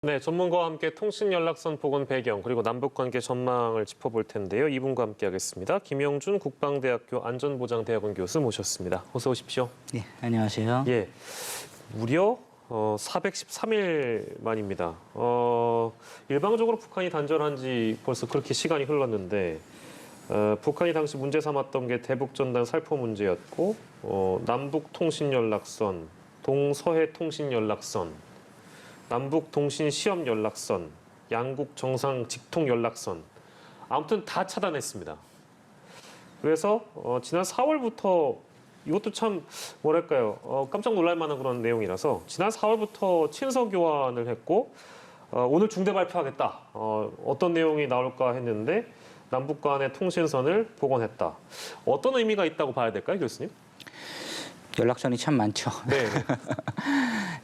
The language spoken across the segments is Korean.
네, 전문가와 함께 통신연락선 복원 배경 그리고 남북관계 전망을 짚어볼 텐데요. 이분과 함께하겠습니다. 김영준 국방대학교 안전보장대학원 교수 모셨습니다. 어서 오십시오. 네, 안녕하세요. 예, 무려 413일 만입니다. 일방적으로 북한이 단절한 지 벌써 그렇게 시간이 흘렀는데 북한이 당시 문제 삼았던 게 대북전단 살포 문제였고 남북통신연락선, 동서해 통신연락선, 남북 통신 시험 연락선, 양국 정상 직통 연락선, 아무튼 다 차단했습니다. 그래서 지난 4월부터 이것도 참 뭐랄까요, 깜짝 놀랄 만한 그런 내용이라서 지난 4월부터 친서 교환을 했고 오늘 중대 발표하겠다. 어떤 내용이 나올까 했는데 남북 간의 통신선을 복원했다. 어떤 의미가 있다고 봐야 될까요, 교수님? 연락선이 참 많죠. 네.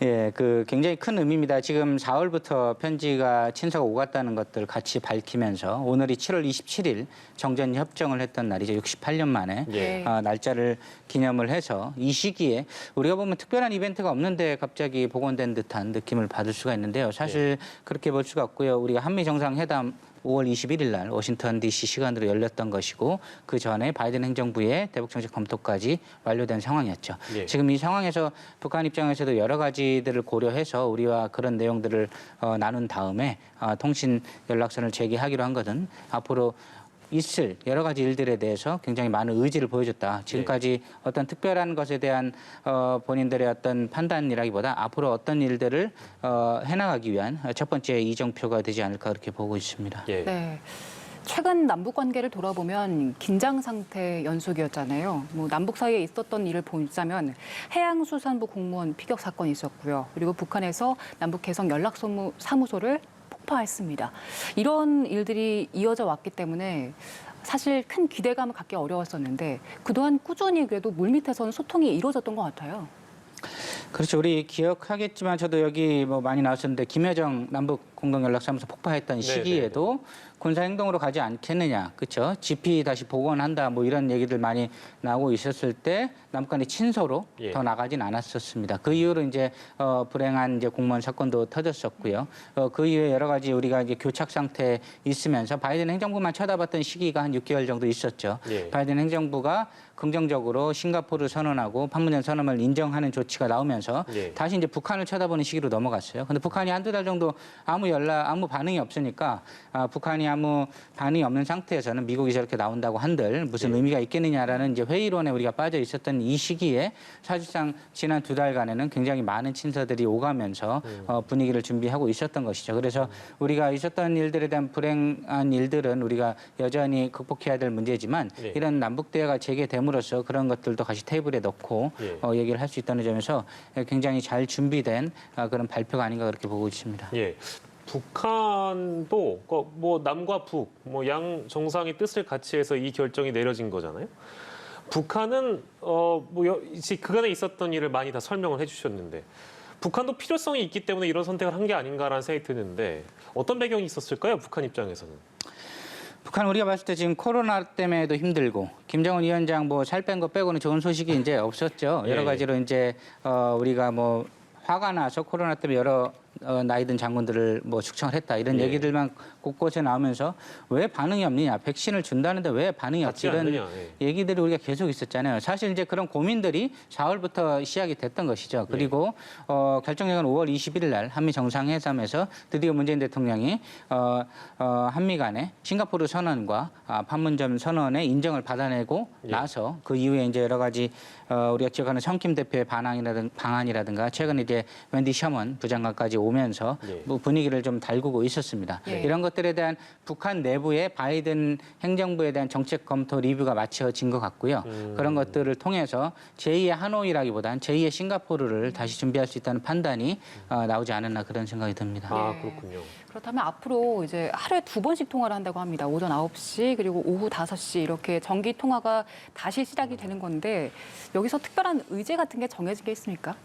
예, 굉장히 큰 의미입니다. 지금 4월부터 편지가 친서가 오갔다는 것들을 같이 밝히면서 오늘이 7월 27일 정전 협정을 했던 날이죠. 68년 만에 예. 날짜를 기념을 해서 이 시기에 우리가 보면 특별한 이벤트가 없는데 갑자기 복원된 듯한 느낌을 받을 수가 있는데요. 사실 그렇게 볼 수가 없고요. 우리가 한미 정상회담 5월 21일 날 워싱턴 DC 시간으로 열렸던 것이고 그 전에 바이든 행정부의 대북 정책 검토까지 완료된 상황이었죠. 예. 지금 이 상황에서 북한 입장에서도 여러 가지들을 고려해서 우리와 그런 내용들을 나눈 다음에 통신 연락선을 재개하기로 한 것은 앞으로 있을 여러 가지 일들에 대해서 굉장히 많은 의지를 보여줬다. 지금까지 어떤 특별한 것에 대한 본인들의 어떤 판단이라기보다 앞으로 어떤 일들을 해나가기 위한 첫 번째 이정표가 되지 않을까 그렇게 보고 있습니다. 예. 네. 최근 남북 관계를 돌아보면 긴장 상태 연속이었잖아요. 남북 사이에 있었던 일을 보자면 해양수산부 공무원 피격 사건이 있었고요. 그리고 북한에서 남북 개성 연락사무소를 폭파했습니다. 이런 일들이 이어져 왔기 때문에 사실 큰 기대감을 갖기 어려웠었는데 그동안 꾸준히 그래도 물밑에서는 소통이 이루어졌던 것 같아요. 그렇죠. 우리 기억하겠지만 저도 여기 많이 나왔었는데 김여정 남북 공동연락사무소 폭파했던 시기에도 군사행동으로 가지 않겠느냐, 그렇죠? GP 다시 복원한다, 이런 얘기들 많이 나오고 있었을 때 남북 간의 친서로 더 나가진 않았었습니다. 그 이후로 이제 불행한 이제 공무원 사건도 터졌었고요. 그 이후에 여러 가지 우리가 이제 교착 상태에 있으면서 바이든 행정부만 쳐다봤던 시기가 한 6개월 정도 있었죠. 바이든 행정부가 긍정적으로 싱가포르를 선언하고 판문점 선언을 인정하는 조치가 나오면서 다시 이제 북한을 쳐다보는 시기로 넘어갔어요. 근데 북한이 한두 달 정도 아무 반응이 없으니까 북한이 아무 반응이 없는 상태에서는 미국이 저렇게 나온다고 한들 무슨 의미가 있겠느냐라는 이제 회의론에 우리가 빠져 있었던 이 시기에 사실상 지난 2달간에는 굉장히 많은 친서들이 오가면서 분위기를 준비하고 있었던 것이죠. 그래서 우리가 있었던 일들에 대한 불행한 일들은 우리가 여전히 극복해야 될 문제지만 이런 남북 대화가 재개됨으로써 그런 것들도 다시 테이블에 넣고 얘기를 할 수 있다는 점에서 굉장히 잘 준비된 그런 발표가 아닌가 그렇게 보고 있습니다. 예. 북한도 남과 북, 양 정상의 뜻을 같이 해서 이 결정이 내려진 거잖아요. 북한은 그간에 있었던 일을 많이 다 설명을 해주셨는데 북한도 필요성이 있기 때문에 이런 선택을 한 게 아닌가라는 생각이 드는데 어떤 배경이 있었을까요? 북한 입장에서는. 북한 우리가 봤을 때 지금 코로나 때문에도 힘들고 김정은 위원장 살 뺀 거 빼고는 좋은 소식이 이제 없었죠. 여러 가지로 이제 우리가 화가 나서 코로나 때문에 여러 나이 든 장군들을 숙청을 했다 이런 얘기들만 곳곳에 나오면서 왜 반응이 없느냐, 백신을 준다는데 왜 반응이 없지 이런 얘기들이 우리가 계속 있었잖아요. 사실 이제 그런 고민들이 4월부터 시작이 됐던 것이죠. 그리고 결정력은 5월 21일 날 한미 정상회담에서 드디어 문재인 대통령이 한미 간의 싱가포르 선언과 판문점 선언의 인정을 받아내고 나서 그 이후에 이제 여러 가지 우리가 기억하는 성킴 대표의 방안이라든가 최근 이제 웬디 셔먼 부장관까지 오면서 분위기를 좀 달구고 있었습니다. 이런 것들에 대한 북한 내부의 바이든 행정부에 대한 정책 검토 리뷰가 마쳐진 것 같고요. 그런 것들을 통해서 제2의 하노이라기보다는 제2의 싱가포르를 다시 준비할 수 있다는 판단이 나오지 않았나 그런 생각이 듭니다. 아, 그렇군요. 그렇다면 앞으로 이제 하루에 2번씩 통화를 한다고 합니다. 오전 9시 그리고 오후 5시 이렇게 정기 통화가 다시 시작이 되는 건데 여기서 특별한 의제 같은 게 정해진 게 있습니까?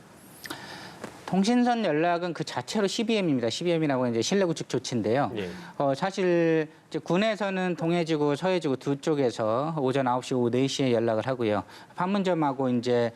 통신선 연락은 그 자체로 CBM입니다. CBM이라고 이제 실내 구축 조치인데요. 예. 사실 이제 군에서는 동해지구, 서해지구 두 쪽에서 오전 9시, 오후 4시에 연락을 하고요. 판문점하고 이제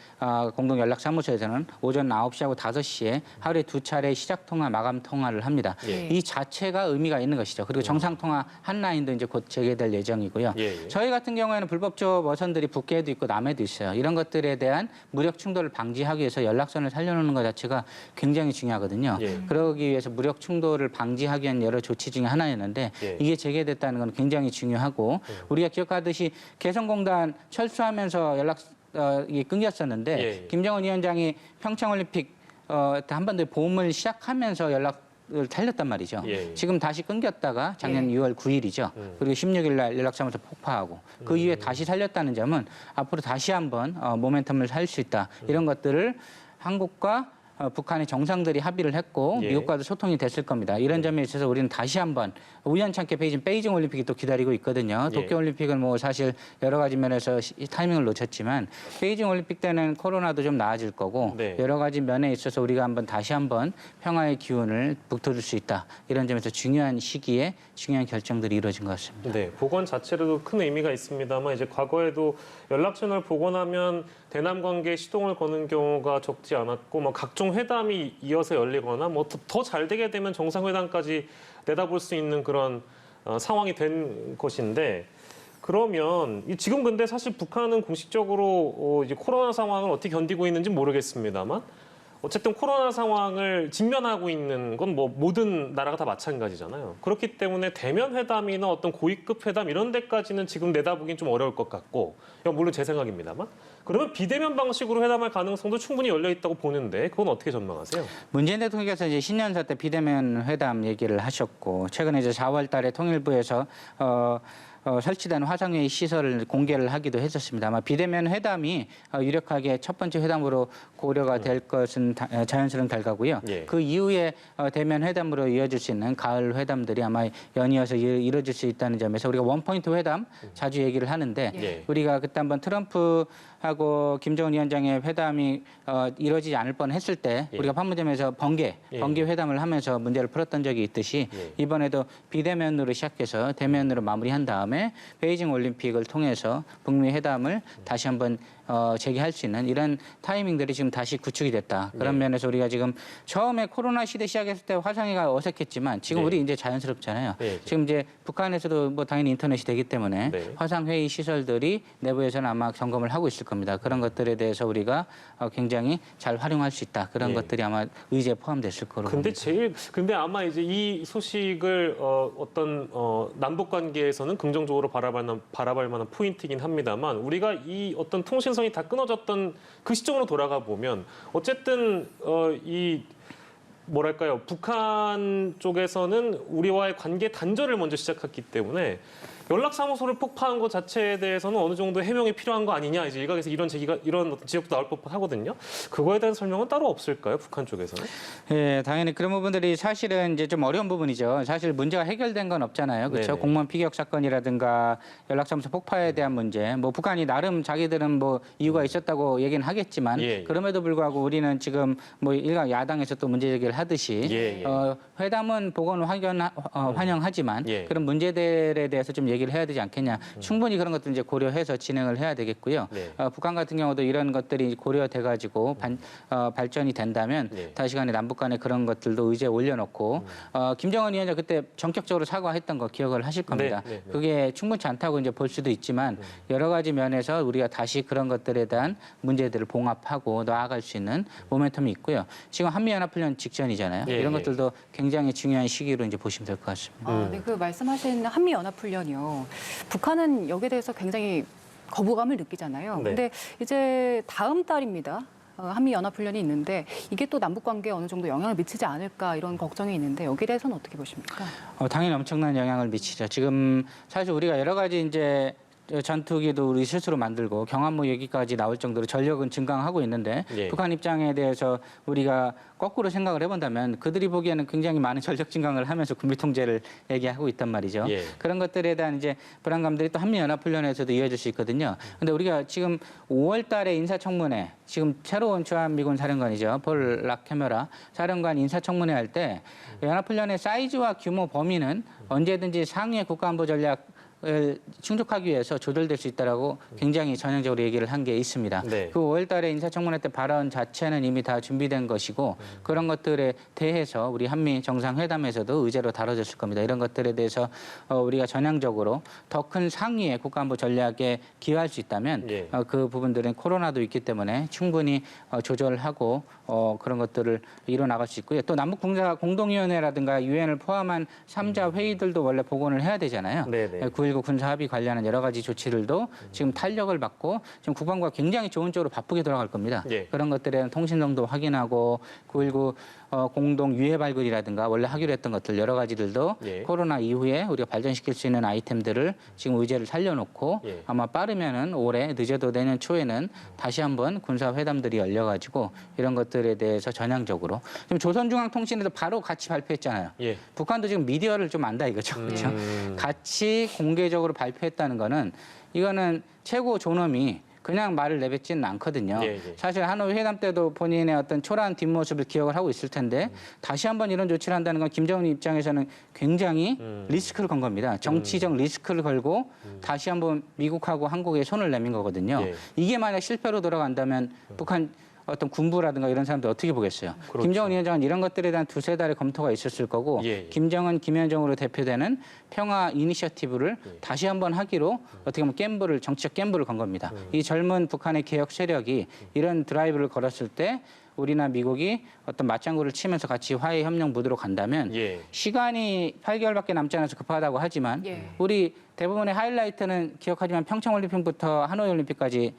공동 연락 사무소에서는 오전 9시하고 5시에 하루에 2차례 시작 통화, 마감 통화를 합니다. 예. 이 자체가 의미가 있는 것이죠. 그리고 정상 통화 한 라인도 이제 곧 재개될 예정이고요. 예. 저희 같은 경우에는 불법적 어선들이 북해에도 있고 남해도 있어요. 이런 것들에 대한 무력 충돌을 방지하기 위해서 연락선을 살려놓는 것 자체가 굉장히 중요하거든요. 예. 그러기 위해서 무력 충돌을 방지하기 위한 여러 조치 중에 하나였는데 예. 이게 재개됐다는 건 굉장히 중요하고 우리가 기억하듯이 개성공단 철수하면서 연락이 끊겼었는데 예. 김정은 위원장이 평창올림픽 한반도의 봄을 시작하면서 연락을 살렸단 말이죠. 예. 지금 다시 끊겼다가 작년 6월 9일이죠. 그리고 16일 날 연락사무소 폭파하고 그 이후에 다시 살렸다는 점은 앞으로 다시 한번 모멘텀을 살 수 있다. 이런 것들을 한국과 북한의 정상들이 합의를 했고 예. 미국과도 소통이 됐을 겁니다. 이런 점에 있어서 우리는 다시 한번 우연찮게 베이징 올림픽이 또 기다리고 있거든요. 예. 도쿄 올림픽은 뭐 사실 여러 가지 면에서 타이밍을 놓쳤지만 베이징 올림픽 때는 코로나도 좀 나아질 거고 네. 여러 가지 면에 있어서 우리가 한번 다시 한번 평화의 기운을 북돋을 수 있다. 이런 점에서 중요한 시기에 중요한 결정들이 이루어진 것 같습니다. 네, 복원 자체로도 큰 의미가 있습니다만 이제 과거에도 연락선을 복원하면 대남 관계에 시동을 거는 경우가 적지 않았고 뭐 각종 회담이 이어서 열리거나 뭐 더 잘 되게 되면 정상회담까지 내다볼 수 있는 그런 상황이 된 것인데 그러면 지금 근데 사실 북한은 공식적으로 이제 코로나 상황을 어떻게 견디고 있는지 모르겠습니다만 어쨌든 코로나 상황을 직면하고 있는 건 뭐 모든 나라가 다 마찬가지잖아요. 그렇기 때문에 대면 회담이나 어떤 고위급 회담 이런 데까지는 지금 내다보긴 좀 어려울 것 같고, 이건 물론 제 생각입니다만. 그러면 비대면 방식으로 회담할 가능성도 충분히 열려 있다고 보는데 그건 어떻게 전망하세요? 문재인 대통령께서 이제 신년사 때 비대면 회담 얘기를 하셨고 최근에 이제 4월달에 통일부에서 설치된 화상회의 시설을 공개를 하기도 했었습니다. 아마 비대면 회담이 유력하게 첫 번째 회담으로 고려가 될 것은 자연스러운 결과고요. 예. 그 이후에 대면 회담으로 이어질 수 있는 가을 회담들이 아마 연이어서 이루어질 수 있다는 점에서 우리가 원포인트 회담 자주 얘기를 하는데 예. 우리가 그때 한번 트럼프하고 김정은 위원장의 회담이 이루어지지 않을 뻔했을 때 예. 우리가 판문점에서 번개 회담을 하면서 문제를 풀었던 적이 있듯이 예. 이번에도 비대면으로 시작해서 대면으로 마무리한 다음에 베이징 올림픽을 통해서 북미 회담을 다시 한번 재개할 수 있는 이런 타이밍들이 지금 다시 구축이 됐다. 그런 면에서 우리가 지금 처음에 코로나 시대 시작했을 때 화상회가 어색했지만 지금 네. 우리 이제 자연스럽잖아요. 네. 지금 이제 북한에서도 뭐 당연히 인터넷이 되기 때문에 네. 화상회의 시설들이 내부에서는 아마 점검을 하고 있을 겁니다. 그런 것들에 대해서 우리가 굉장히 잘 활용할 수 있다. 그런 네. 것들이 아마 의제에 포함됐을 거로 근데 봅니다. 근데 아마 이제 이 소식을 어떤 남북 관계에서는 긍정적으로 바라볼 만한 포인트이긴 합니다만 우리가 이 어떤 통신선이 다 끊어졌던 그 시점으로 돌아가 보면 어쨌든 이 뭐랄까요, 북한 쪽에서는 우리와의 관계 단절을 먼저 시작했기 때문에 연락사무소를 폭파한 것 자체에 대해서는 어느 정도 해명이 필요한 거 아니냐, 이제 일각에서 이런 어떤 지적도 나올 법하거든요. 그거에 대한 설명은 따로 없을까요, 북한 쪽에서는? 예, 당연히 그런 부분들이 사실은 이제 좀 어려운 부분이죠. 사실 문제가 해결된 건 없잖아요. 그렇죠? 네네. 공무원 피격 사건이라든가 연락사무소 폭파에 대한 문제. 뭐 북한이 나름 자기들은 뭐 이유가 있었다고 얘기는 하겠지만 예, 예. 그럼에도 불구하고 우리는 지금 뭐 일각 야당에서 또 문제 제기를 하듯이 예, 예. 회담은 복원을 환영하지만 예. 그런 문제들에 대해서 좀 얘기를 해야 되지 않겠냐. 충분히 그런 것들 이제 고려해서 진행을 해야 되겠고요. 네. 북한 같은 경우도 이런 것들이 고려돼 가지고 발전이 된다면 네. 다시간에 남북 간에 그런 것들도 의제에 올려놓고 김정은 위원장 그때 전격적으로 사과했던 거 기억을 하실 겁니다. 네, 네, 네. 그게 충분치 않다고 이제 볼 수도 있지만 여러 가지 면에서 우리가 다시 그런 것들에 대한 문제들을 봉합하고 나아갈 수 있는 모멘텀이 있고요. 지금 한미연합훈련 직전이잖아요. 예, 이런 예. 것들도 굉장히 중요한 시기로 이제 보시면 될 것 같습니다. 네, 그 말씀하신 한미연합훈련이요. 북한은 여기에 대해서 굉장히 거부감을 느끼잖아요. 네. 근데 이제 다음 달입니다. 한미연합훈련이 있는데 이게 또 남북관계에 어느 정도 영향을 미치지 않을까 이런 걱정이 있는데 여기에 대해서는 어떻게 보십니까? 당연히 엄청난 영향을 미치죠. 지금 사실 우리가 여러 가지 이제 전투기도 우리 스스로 만들고 경함모 얘기까지 나올 정도로 전력은 증강하고 있는데 예. 북한 입장에 대해서 우리가 거꾸로 생각을 해본다면 그들이 보기에는 굉장히 많은 전력 증강을 하면서 군비 통제를 얘기하고 있단 말이죠. 예. 그런 것들에 대한 이제 불안감들이 또 한미연합훈련에서도 이어질 수 있거든요. 근데 우리가 지금 5월 달에 인사청문회 지금 새로운 주한미군 사령관이죠. 폴 락캐머라 사령관 인사청문회 할 때 연합훈련의 사이즈와 규모 범위는 언제든지 상위의 국가안보 전략을 충족하기 위해서 조절될 수 있다라고 굉장히 전형적으로 얘기를 한 게 있습니다. 네. 그 5월 달에 인사청문회 때 발언 자체는 이미 다 준비된 것이고 그런 것들에 대해서 우리 한미 정상회담에서도 의제로 다뤄졌을 겁니다. 이런 것들에 대해서 우리가 전향적으로 더 큰 상위의 국가안보 전략에 기여할 수 있다면 예. 그 부분들은 코로나도 있기 때문에 충분히 조절하고 그런 것들을 이뤄나갈 수 있고요. 또 남북 군사 공동위원회라든가 유엔을 포함한 3자 회의들도 원래 복원을 해야 되잖아요. 네네. 9.19 군사 합의 관련한 여러 가지 조치들도 지금 탄력을 받고 지금 국방부가 굉장히 좋은 쪽으로 바쁘게 돌아갈 겁니다. 예. 그런 것들에 대한 통신정도 확인하고 9.19 공동 유해 발굴이라든가 원래 하기로 했던 것들 여러 가지들도 예. 코로나 이후에 우리가 발전시킬 수 있는 아이템들을 지금 의제를 살려놓고 예. 아마 빠르면은 올해 늦어도 내년 초에는 다시 한번 군사 회담들이 열려가지고 이런 것들에 대해서 전향적으로 지금 조선중앙통신에도 바로 같이 발표했잖아요. 예. 북한도 지금 미디어를 좀 안다 이거죠. 그렇죠? 같이 공개적으로 발표했다는 거는 이거는 최고 존엄이 그냥 말을 내뱉지는 않거든요. 예, 예. 사실 하노이 회담 때도 본인의 어떤 초라한 뒷모습을 기억을 하고 있을 텐데 다시 한번 이런 조치를 한다는 건 김정은 입장에서는 굉장히 리스크를 건 겁니다. 정치적 리스크를 걸고 다시 한번 미국하고 한국에 손을 내민 거거든요. 예. 이게 만약 실패로 돌아간다면 북한 어떤 군부라든가 이런 사람들 어떻게 보겠어요? 그렇죠. 김정은 위원장은 이런 것들에 대한 두세 달의 검토가 있었을 거고 예, 예. 김정은, 김여정으로 대표되는 평화 이니셔티브를 다시 한번 하기로 어떻게 보면 갬블을 정치적 갬블을 건 겁니다. 이 젊은 북한의 개혁 세력이 이런 드라이브를 걸었을 때 우리나 미국이 어떤 맞장구를 치면서 같이 화해 협력 무드로 간다면 예. 시간이 8개월밖에 남지 않아서 급하다고 하지만 예. 우리 대부분의 하이라이트는 기억하지만 평창올림픽부터 하노이 올림픽까지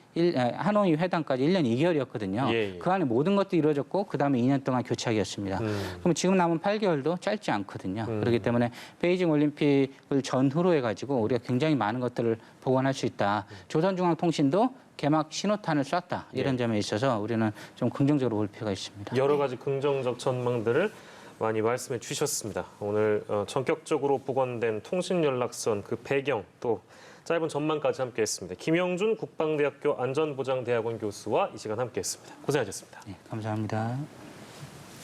하노이 회담까지 1년 2개월이었거든요. 예, 예. 그 안에 모든 것도 이루어졌고 그다음에 2년 동안 교착이었습니다. 그럼 지금 남은 8개월도 짧지 않거든요. 그렇기 때문에 베이징 올림픽을 전후로 해가지고 우리가 굉장히 많은 것들을 복원할 수 있다. 조선중앙통신도 개막 신호탄을 쐈다. 이런 예. 점에 있어서 우리는 좀 긍정적으로 볼 필요가 있습니다. 여러 가지 긍정적 전망들을 많이 말씀해 주셨습니다. 오늘 전격적으로 복원된 통신연락선 그 배경 또 짧은 전망까지 함께했습니다. 김영준 국방대학교 안전보장대학원 교수와 이 시간 함께했습니다. 고생하셨습니다. 네, 감사합니다.